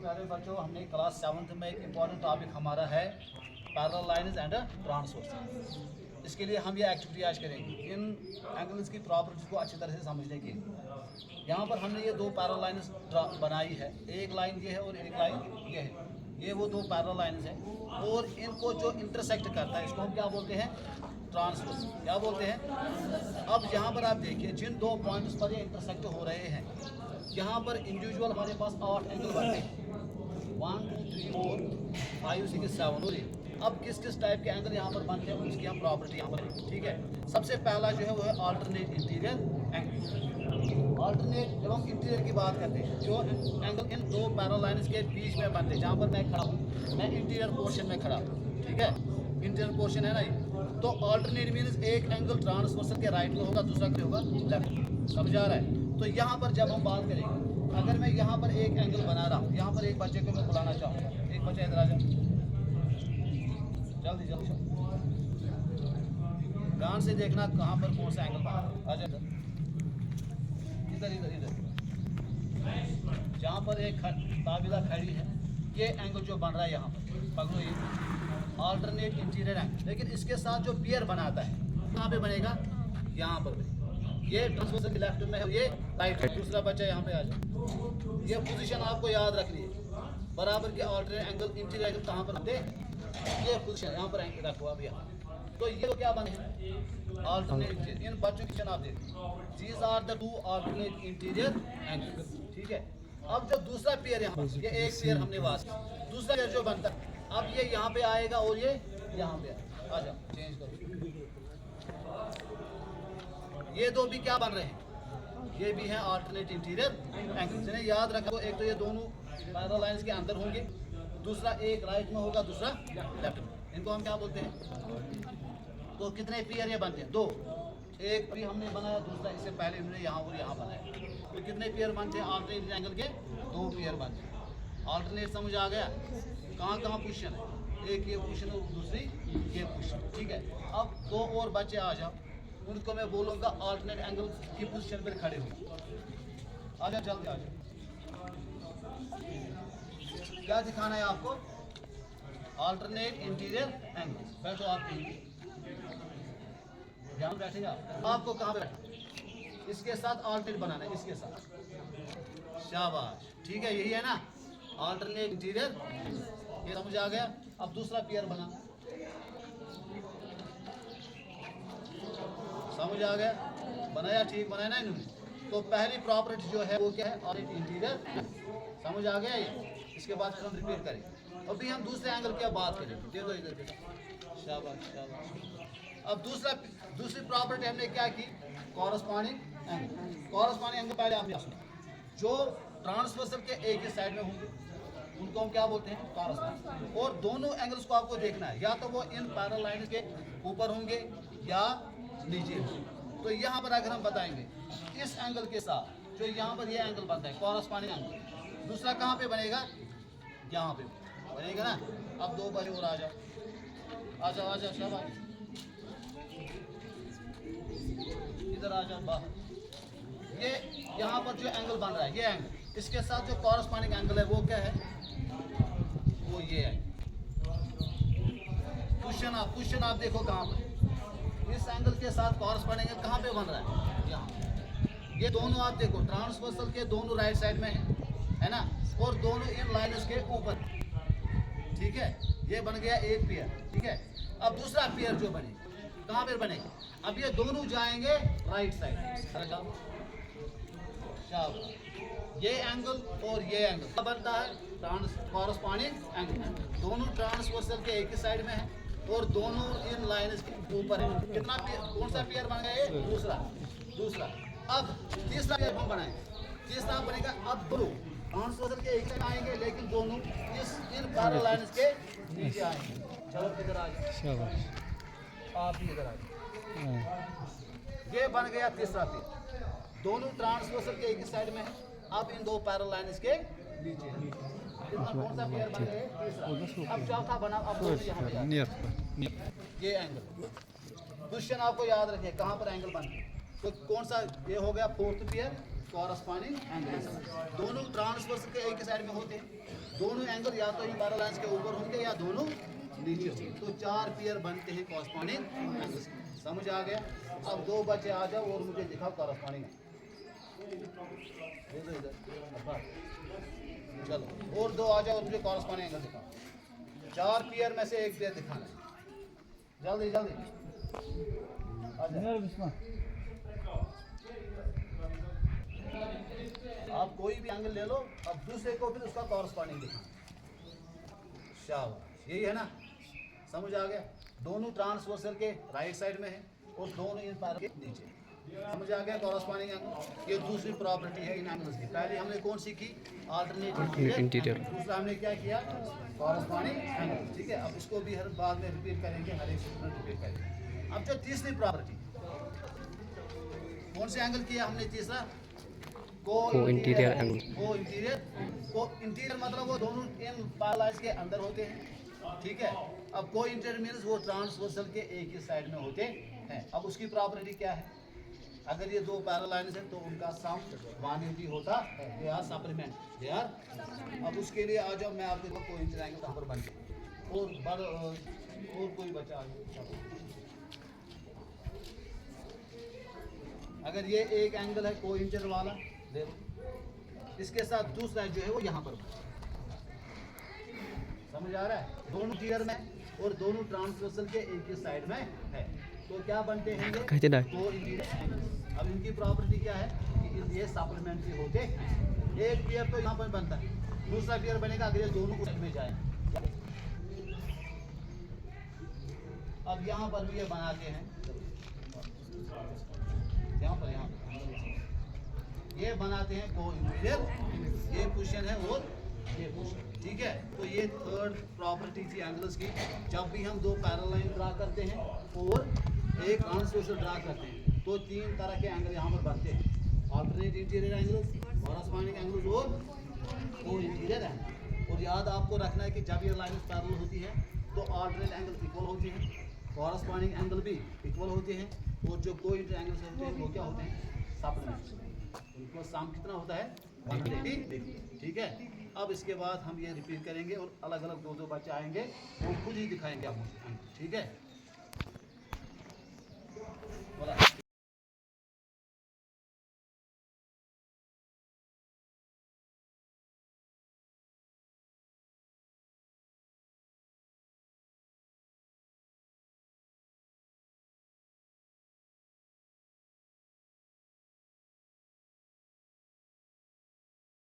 प्यारे बच्चों, हमने क्लास 7th में एक इम्पॉर्टेंट टॉपिक हमारा है पैरेलल लाइंस एंड ट्रांसवर्स। इसके लिए हम ये एक्टिविटी आज करेंगे इन एंगल्स की प्रॉपर्टीज को अच्छी तरह से समझने के लिए। यहाँ पर हमने ये दो पैरेलल लाइंस बनाई है, एक लाइन ये है और एक लाइन ये है। ये वो दो पैरेलल लाइंस हैं और इनको जो इंटरसेक्ट करता है इसको हम क्या बोलते हैं? ट्रांसवर्स। क्या बोलते हैं? अब यहाँ पर आप देखिए, जिन दो पॉइंट्स पर ये इंटरसेक्ट हो रहे हैं, यहाँ पर इंडिविजुअल हमारे पास 8 एंगल बनते हैं, 1 2 3 4 5 6 7 और 8। अब किस किस टाइप के एंगल यहाँ पर बनते हैं उसकी हम प्रॉपर्टी यहाँ पर, ठीक है। सबसे पहला जो है वो है अल्टरनेट इंटीरियर एंगल। अल्टरनेट जब हम इंटीरियर की बात करते हैं, जो एंगल इन दो पैरेलल लाइंस के बीच में बनते हैं, जहाँ पर मैं खड़ा हूँ, मैं इंटीरियर पोर्शन में खड़ा हूँ, ठीक है, इंटीरियर पोर्शन है ना ये। तो अल्टरनेट मीन्स एक एंगल ट्रांसवर्सल के राइट में होगा, दूसरा क्या होगा? लेफ्ट। समझ आ रहा है? तो यहाँ पर जब हम बात करेंगे, अगर मैं यहाँ पर एक एंगल बना रहा हूँ, यहाँ पर एक बच्चे को मैं बुलाना चाहूँगा, एक बच्चा इधर आ जाओ, जल्दी जल्दी ध्यान से देखना कहाँ पर कौन सा एंगल बना रहा है। आ जाओ इधर इधर इधर, जहाँ पर एक ताबिला खड़ी है, ये एंगल जो बन रहा है यहाँ पर पकड़ो, ये अल्टरनेट इंटीरियर एंगल। लेकिन इसके साथ जो पियर बनाता है कहाँ पे बनेगा? यहाँ पर बनेगा। ये ट्रांसवर्सल लेफ्ट में है, ये राइट है। दूसरा बच्चा यहाँ पे आ जाए। ये पोजीशन आपको याद रखनी है। बराबर के अल्टरनेट एंगल इंटीरियर एंगल कहाँ पर बनते हैं? ये पोजीशन यहाँ पर एंगल रखो अब यहाँ। तो ये तो क्या बने हैं? अल्टरनेट। इन बच्चों की आप देखिए, these are the 2 alternate interior angle, ठीक है। अब जब दूसरा पेयर यहाँ पर, ये एक पेयर हमने बात, दूसरा पेयर जो बनता है, अब ये यहाँ पे आएगा और ये यहाँ पे आएगा। आ जाओ चेंज करो। ये दो भी क्या बन रहे हैं? ये भी हैं अल्टरनेट इंटीरियर एंगल। जिन्हें याद रखो, एक तो ये दोनों पैरेलल लाइंस के अंदर होंगे, दूसरा एक राइट में होगा, दूसरा लेफ्ट में। इनको हम क्या बोलते हैं? तो कितने पेयर ये बनते हैं? 2। एक भी हमने बनाया, दूसरा इससे पहले हमने यहाँ और यहाँ बनाया। तो कितने पेयर बनते हैं अल्टरनेट एंगल के? 2 पेयर बनते हैं। अल्टरनेट समझ आ गया? कहाँ कहाँ पोजीशन है? एक ये पोजीशन और दूसरी ये पोजीशन, ठीक है। अब 2 और बच्चे आ जाओ, उनको मैं बोलूँगा अल्टरनेट एंगल की पोजीशन पर खड़े हो। आ जाओ जल्दी आ जाओ। क्या दिखाना है आपको? Alternate interior angle. बैठो आप, ध्यान बैठेगा। आपको कहाँ पे बैठना? इसके साथ अल्टरनेट बनाना है, इसके साथ। शाबाश, ठीक है, यही है ना अल्टरनेट इंटीरियर। ये समझ आ गया? अब दूसरा पेयर बना, समझ आ गया? बनाया, ठीक बनाया ना इन्होंने। तो पहली प्रॉपर्टी जो है वो क्या है? Alternate interior. समझ आ गया ये? इसके बाद हम रिपीट करें। अभी हम दूसरे एंगल की बात करेंगे। दे दो इधर बेटा, शाबाश शाबाश। अब दूसरी प्रॉपर्टी हमने क्या की? Corresponding angle. कॉरस्पॉन्डिंग एंगल पहले आपने सुना, जो ट्रांसवर्सल के एक ही साइड में होंगे उनको हम क्या बोलते हैं? कॉरस्पॉन्डिंग। और दोनों एंगल्स को आपको देखना है, या तो वो इन पैरेलल लाइंस के ऊपर होंगे या नीचे होंगे। तो यहाँ पर अगर हम बताएंगे, इस एंगल के साथ जो यहाँ पर ये एंगल बनता है कॉरस्पॉन्डिंग एंगल, दूसरा कहाँ पे बनेगा? यहाँ पे बनेगा ना। अब 2 बजे और आ जाओ, आ जाओ आ जाओ, शाबाश, इधर आ जाओ बाहर। ये यहाँ पर जो एंगल बन रहा है, ये एंगल, इसके साथ जो कॉरस्पॉन्डिंग एंगल है वो क्या है? वो ये है। क्वेश्चन आप देखो कहाँ पर? इस एंगल के साथ कॉरस्पॉन्डिंग एंगल कहाँ पे बन रहा है? यहाँ। ये दोनों आप देखो, ट्रांसवर्सल के दोनों राइट साइड में है ना, और दोनों इन लाइन्स के ऊपर, ठीक है। ये बन गया एक पेयर, ठीक है। अब दूसरा पेयर जो बनेगा कहाँ पे बनेगा? अब ये दोनों जाएंगे राइट साइड। ये एंगल और ये एंगल क्या बनता है? Corresponding angle. दोनों ट्रांसवर्सल के एक ही साइड में है और दोनों इन लाइन्स के ऊपर है। कितना कौन सा पेयर बन गया? ये दूसरा। अब तीसरा पेयर हम बनाएंगे। तीसरा बनेगा, अब दोनों ट्रांसवर्सल के एक साइड आएंगे, लेकिन दोनों इन पैरेलल लाइंस के नीचे आएंगे। चलो इधर आ जाओ, आप भी इधर आ जाओ। ये बन गया तीसरा पेयर, दोनों ट्रांसवर्सल के एक ही साइड में है, अब इन 2 पैरेलल लाइंस के नीचे है। कौन सा पेयर बन गया? तीसरा। अब चौथा बना, अब ये एंगल। क्वेश्चन आपको याद रखिए, कहाँ पर एंगल बन, तो कौन सा? ये हो गया 4th पेयर, कॉरस्पॉन्डिंग एंगल्स। दोनों ट्रांसवर्स के एक साइड में होते हैं, दोनों एंगल या तो इन पैरेलल के ऊपर होंगे या दोनों नीचे होंगे, तो 4 पेयर बनते हैं कॉरस्पॉन्डिंग एंगल्स। समझ आ गया? अब 2 बच्चे आ जाओ और मुझे दिखाओ कॉरस्पॉन्डिंग। चलो और 2 आ जाओ और मुझे कॉरस्पॉन्डिंग एंगल दिखाओ। 4 पेयर में से एक पेयर दिखाना है, जल्दी जल्दी आ जाओ। आप कोई भी एंगल ले लो, अब दूसरे को फिर उसका कॉरस्पॉन्डिंग दिखाना। शाबाश, यही है ना? समझ आ गया? दोनों ट्रांसवर्सल के राइट साइड में है और दोनों इन पैर के नीचे। समझ आ गया? कॉरस्पॉन्डिंग एंगल ये दूसरी प्रॉपर्टी है इन एंगल्स की। पहले हमने कौन सीखी? Alternate interior. दूसरा हमने क्या किया? Corresponding angle. ठीक है, अब इसको भी हर बाद में रिपीट करेंगे, हर एक स्टूडेंट रिपीट करेंगे। अब जो तीसरी प्रॉपर्टी, कौन से एंगल किया हमने तीसरा? को इंटीरियर एंगल। को इंटीरियर मतलब वो दोनों इन पैरेलल्स के अंदर होते हैं। ठीक है, अब को इंटीरियर मींस वो ट्रांसवर्सल के एक ही साइड में होते हैं। अब उसकी प्रॉपर्टी क्या है? अगर ये 2 पैरेलल लाइंस हैं तो उनका सम 180 होता है, they are supplement, they are. अब उसके लिए आ जाओ, मैं आपको को इंटीरियर एंगल कहाँ पर बन और कोई बचा आ जाओ। अगर ये एक एंगल है को इंटीरियर वाला, देखो इसके साथ दूसरा जो है वो यहाँ पर, समझ आ रहा है? दोनों टियर में और दोनों ट्रांसवर्सल के एक ही साइड में है, तो क्या बनते हैं ये? को इंटीरियर एंगल्स। अब इनकी प्रॉपर्टी क्या है कि ये सप्लीमेंट्री होते हैं। एक टियर तो यहाँ पर बनता है, दूसरा टियर बनेगा अगर ये दोनों को साइड में जाए। अब यहाँ पर भी ये बनाते हैं, यहाँ पर ये बनाते हैं को इंटीरियर। ये पोजीशन है और ये पोजीशन। ठीक है, तो ये थर्ड प्रॉपर्टी थी एंगल्स की। जब भी हम 2 पैरेलल लाइन ड्रा करते हैं और एक ट्रांसवर्सल ड्रा करते हैं तो 3 तरह के एंगल यहाँ पर बनते हैं: alternate interior angles, corresponding angles और को इंटीरियर एंगल। और याद आपको रखना है कि जब ये लाइन पैरेलल होती है तो अल्टरनेट एंगल इक्वल होते हैं, कॉरस्पॉन्डिंग एंगल भी इक्वल होते हैं, और जो को इंटीरियर एंगल्स होते हैं वो क्या होते हैं? सप्लीमेंट्री। उनका सम कितना होता है? 180। ठीक है, अब इसके बाद हम ये रिपीट करेंगे और अलग अलग 2-2 बच्चे आएंगे वो खुद ही दिखाएंगे आपको। ठीक है।